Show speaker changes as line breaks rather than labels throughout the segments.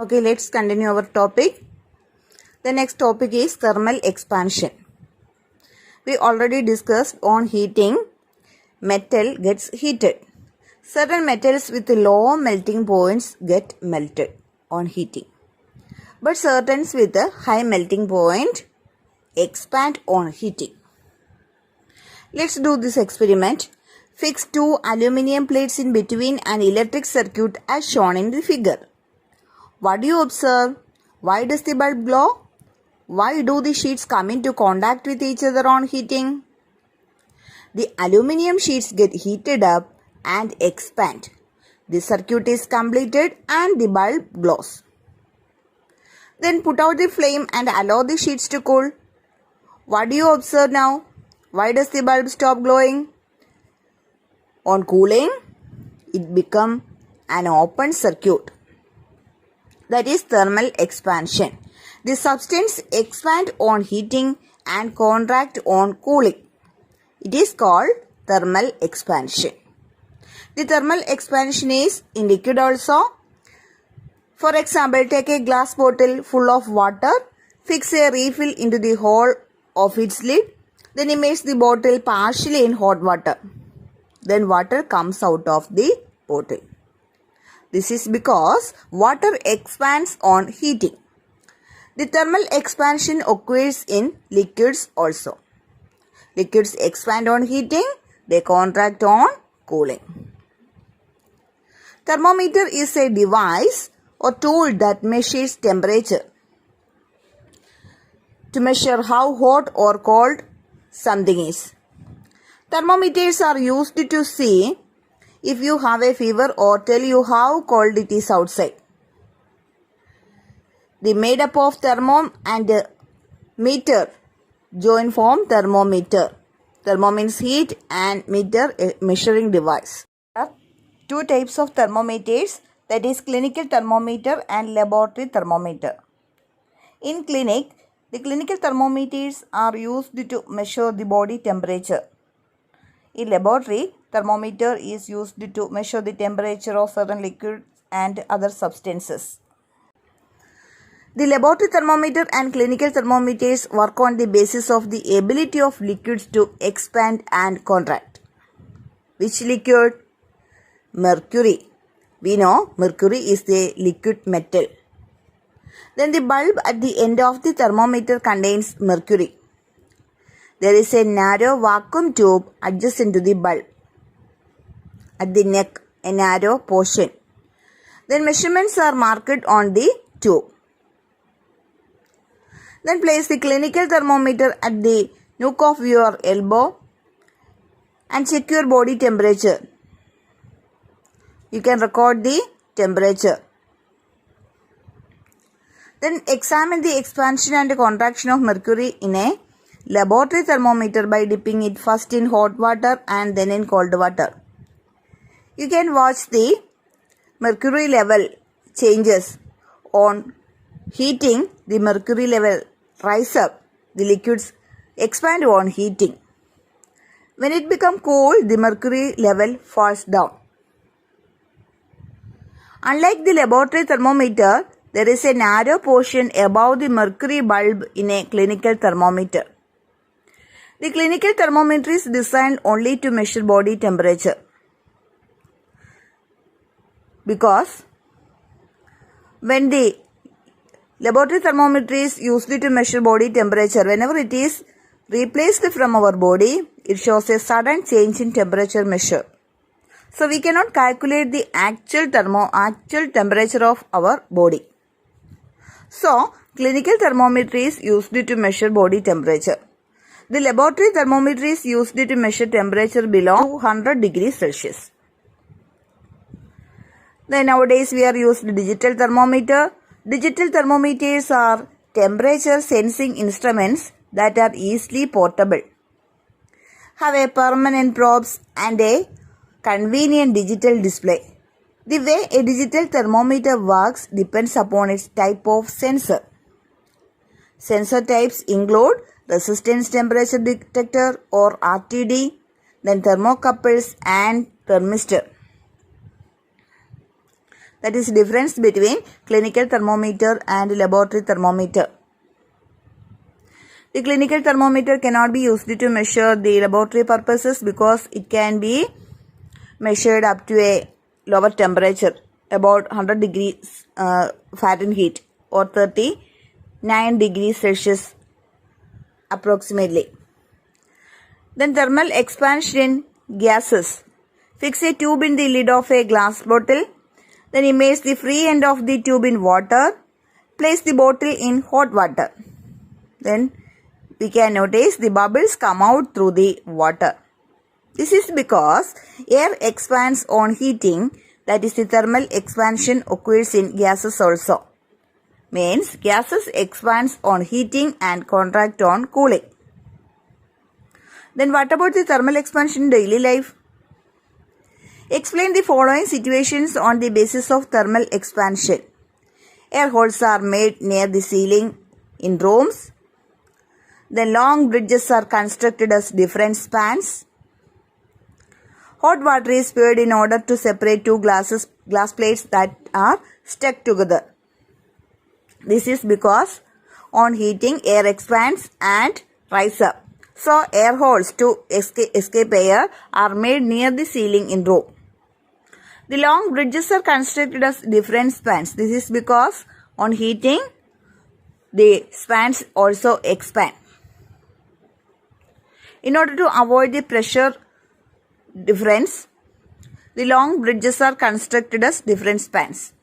Okay, let's continue our topic. The next topic is thermal expansion. We already discussed on heating. Metal gets heated. Certain metals with low melting points get melted on heating. But certain with a high melting point expand on heating. Let's do this experiment. Fix two aluminium plates in between an electric circuit as shown in the figure. What do you observe? Why does the bulb glow? Why do the sheets come into contact with each other on heating? The aluminium sheets get heated up and expand. The circuit is completed and the bulb glows. Then put out the flame and allow the sheets to cool. What do you observe now? Why does the bulb stop glowing? On cooling, it becomes an open circuit. That is thermal expansion. The substance expands on heating and contract on cooling. It is called thermal expansion. The thermal expansion is in liquid also. For example, take a glass bottle full of water, fix a refill into the hole of its lid, then immerse the bottle partially in hot water. Then water comes out of the bottle. This is because water expands on heating. The thermal expansion occurs in liquids also. Liquids expand on heating, they contract on cooling. Thermometer is a device or tool that measures temperature. To measure how hot or cold something is. Thermometers are used to see if you have a fever or tell you how cold it is outside. They made up of thermo and meter join form thermometer. Thermo means heat and meter a measuring device. There are two types of thermometers, that is clinical thermometer and laboratory thermometer. In clinic, the clinical thermometers are used to measure the body temperature. In laboratory, thermometer is used to measure the temperature of certain liquids and other substances. The laboratory thermometer and clinical thermometers work on the basis of the ability of liquids to expand and contract. Which liquid? Mercury. We know mercury is the liquid metal. Then the bulb at the end of the thermometer contains mercury. There is a narrow vacuum tube adjacent to the bulb. At the neck, a narrow portion. Then measurements are marked on the tube. Then place the clinical thermometer at the nook of your elbow and check your body temperature. You can record the temperature. Then examine the expansion and contraction of mercury in a laboratory thermometer by dipping it first in hot water and then in cold water. You can watch the mercury level changes. On heating, the mercury level rise up. The liquids expand on heating. When it becomes cool, the mercury level falls down. Unlike the laboratory thermometer, there is a narrow portion above the mercury bulb in a clinical thermometer. The clinical thermometer is designed only to measure body temperature. Because when the laboratory thermometer is used to measure body temperature, whenever it is replaced from our body, it shows a sudden change in temperature measure. So we cannot calculate the actual temperature of our body. So clinical thermometer is used to measure body temperature. The laboratory thermometer is used to measure temperature below 200 degrees Celsius. Then nowadays we are used digital thermometer. Digital thermometers are temperature sensing instruments that are easily portable, have a permanent probes and a convenient digital display. The way a digital thermometer works depends upon its type of sensor. Sensor types include resistance temperature detector or RTD, then thermocouples and thermistor. That is difference between clinical thermometer and laboratory thermometer. The clinical thermometer cannot be used to measure the laboratory purposes because it can be measured up to a lower temperature, about 100 degrees Fahrenheit or 39 degrees Celsius approximately. Then thermal expansion gases. Fix a tube in the lid of a glass bottle. Then immerse the free end of the tube in water. Place the bottle in hot water. Then we can notice the bubbles come out through the water. This is because air expands on heating, that is the thermal expansion occurs in gases also. Means gases expands on heating and contract on cooling. Then what about the thermal expansion in daily life? Explain the following situations on the basis of thermal expansion. Air holes are made near the ceiling in rooms. The long bridges are constructed as different spans. Hot water is poured in order to separate two glass plates that are stuck together. This is because on heating air expands and rise up. So air holes to escape air are made near the ceiling in room. The long bridges are constructed as different spans. This is because on heating the spans also expand. In order to avoid the pressure difference, the long bridges are constructed as different spans.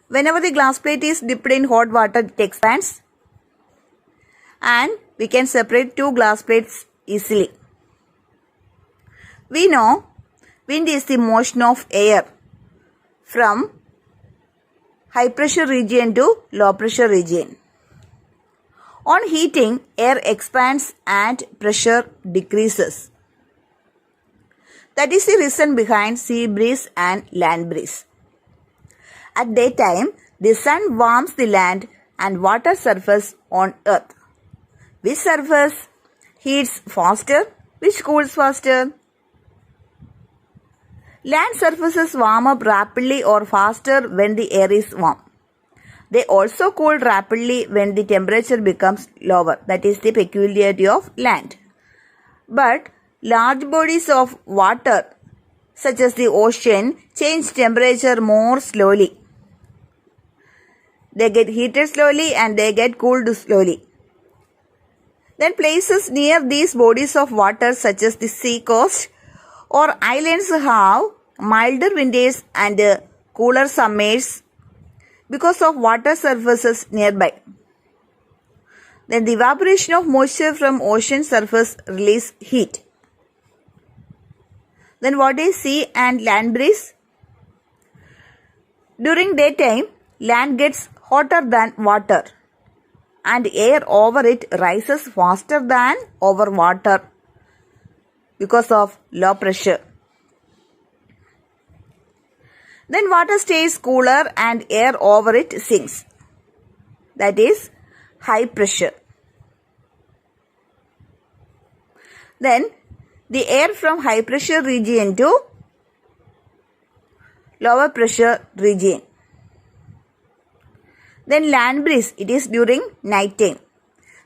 Whenever the glass plate is dipped in hot water, it expands and we can separate two glass plates easily. We know wind is the motion of air from high pressure region to low pressure region. On heating, air expands and pressure decreases. That is the reason behind sea breeze and land breeze. At daytime, the sun warms the land and water surface on earth. Which surface heats faster? Which cools faster? Land surfaces warm up rapidly or faster when the air is warm. They also cool rapidly when the temperature becomes lower. That is the peculiarity of land. But large bodies of water, such as the ocean, change temperature more slowly. They get heated slowly and they get cooled slowly. Then places near these bodies of water, such as the sea coast or islands, have milder winters and cooler summers because of water surfaces nearby. Then the evaporation of moisture from ocean surface release heat. Then what is sea and land breeze? During daytime, land gets hotter than water and air over it rises faster than over water because of low pressure. Then water stays cooler and air over it sinks. That is high pressure. Then the air from high pressure region to lower pressure region. Then land breeze, it is during night time.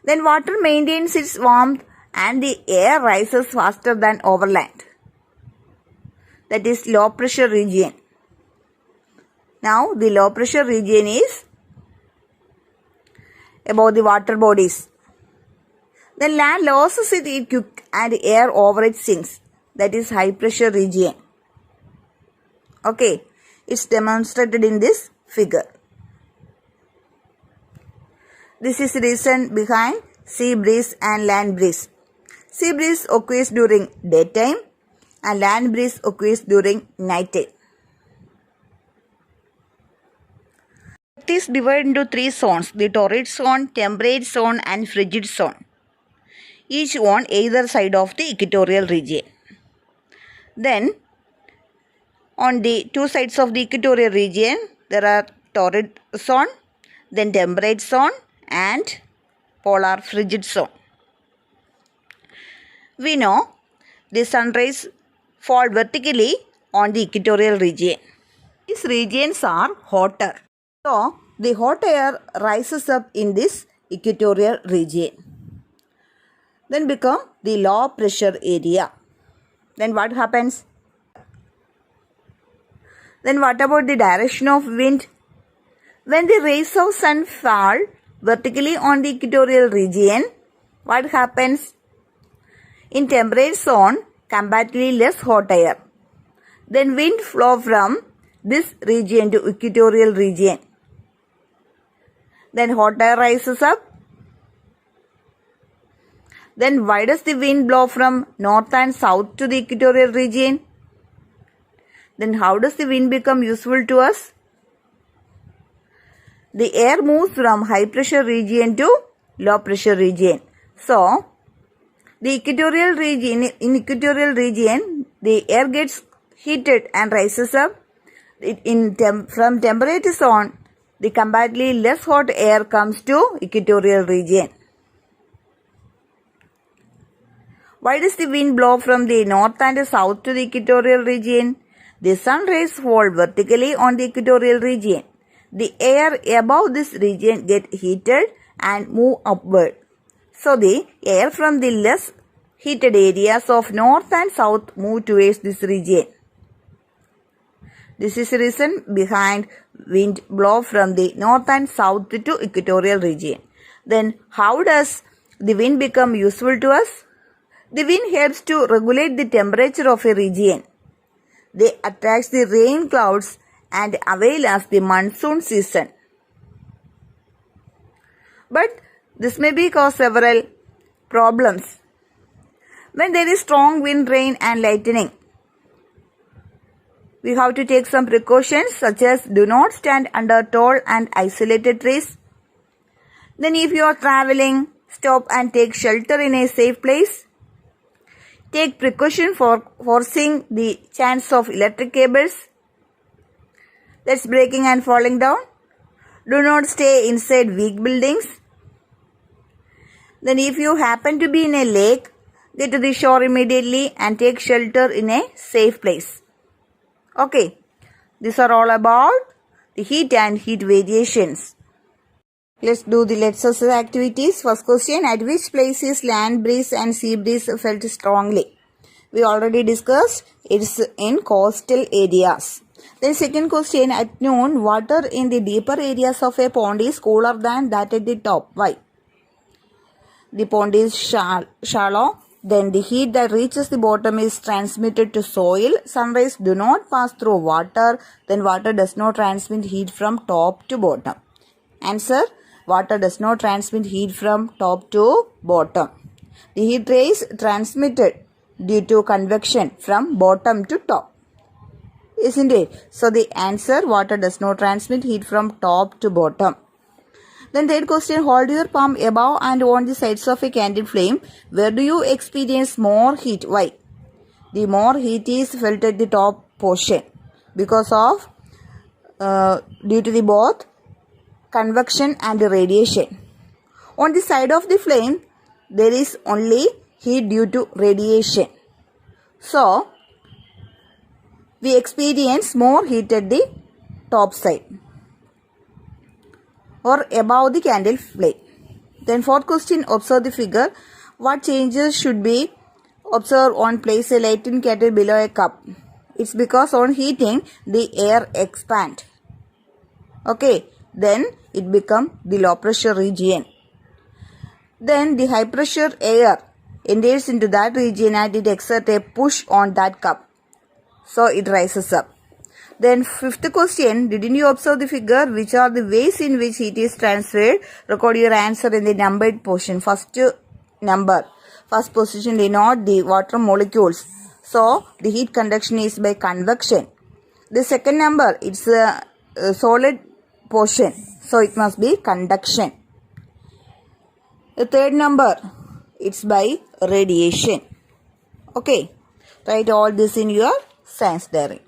Then water maintains its warmth and the air rises faster than over land. That is low pressure region. Now the low pressure region is above the water bodies. Then land loses its quick and air over it sinks. That is high pressure region. Okay, it's demonstrated in this figure. This is the reason behind sea breeze and land breeze. Sea breeze occurs during daytime and land breeze occurs during night time. Earth is divided into three zones: the torrid zone, temperate zone and frigid zone, each on either side of the equatorial region. Then on the two sides of the equatorial region, there are torrid zone, then temperate zone and polar frigid zone. We know the sun rays fall vertically on the equatorial region. These regions are hotter. So, the hot air rises up in this equatorial region. Then become the low pressure area. Then what happens? Then what about the direction of wind? When the rays of sun fall vertically on the equatorial region, what happens? In temperate zone, comparatively less hot air. Then wind flow from this region to equatorial region. Then hot air rises up. Then why does the wind blow from north and south to the equatorial region? Then how does the wind become useful to us? The air moves from high pressure region to low pressure region. So, the equatorial region, in equatorial region, the air gets heated and rises up. From temperate zone, the comparatively less hot air comes to equatorial region. Why does the wind blow from the north and south to the equatorial region? The sun rays fall vertically on the equatorial region. The air above this region get heated and move upward. So, the air from the less heated areas of north and south move towards this region. This is the reason behind wind blow from the north and south to equatorial region. Then, how does the wind become useful to us? The wind helps to regulate the temperature of a region. They attract the rain clouds and avail us the monsoon season. But this may cause several problems. When there is strong wind, rain and lightning, we have to take some precautions such as do not stand under tall and isolated trees. Then if you are traveling, stop and take shelter in a safe place. Take precaution for foreseeing the chance of electric cables that's breaking and falling down. Do not stay inside weak buildings. Then if you happen to be in a lake, get to the shore immediately and take shelter in a safe place. Okay, these are all about the heat and heat variations. Let's do the exercise activities. First question, at which places land breeze and sea breeze felt strongly? We already discussed it's in coastal areas. Then second question, at noon, water in the deeper areas of a pond is cooler than that at the top. Why? The pond is shallow. Then the heat that reaches the bottom is transmitted to soil. Sun rays do not pass through water. Then water does not transmit heat from top to bottom. Answer, water does not transmit heat from top to bottom. The heat rays transmitted due to convection from bottom to top. Isn't it? So the answer, water does not transmit heat from top to bottom. Then third question, hold your palm above and on the sides of a candle flame. Where do you experience more heat? Why? The more heat is felt at the top portion because of due to the both convection and radiation. On the side of the flame, there is only heat due to radiation. So, we experience more heat at the top side or above the candle flame. Then fourth question, observe the figure. What changes should be observed on place a lighted kettle below a cup? It's because on heating, the air expands. Okay, then it becomes the low pressure region. Then the high pressure air enters into that region and it exerts a push on that cup. So it rises up. Then fifth question, didn't you observe the figure? Which are the ways in which heat is transferred? Record your answer in the numbered portion. First position denote the water molecules. So the heat conduction is by convection. The second number, it's a solid portion. So it must be conduction. The third number, it's by radiation. Okay, write all this in your science diary.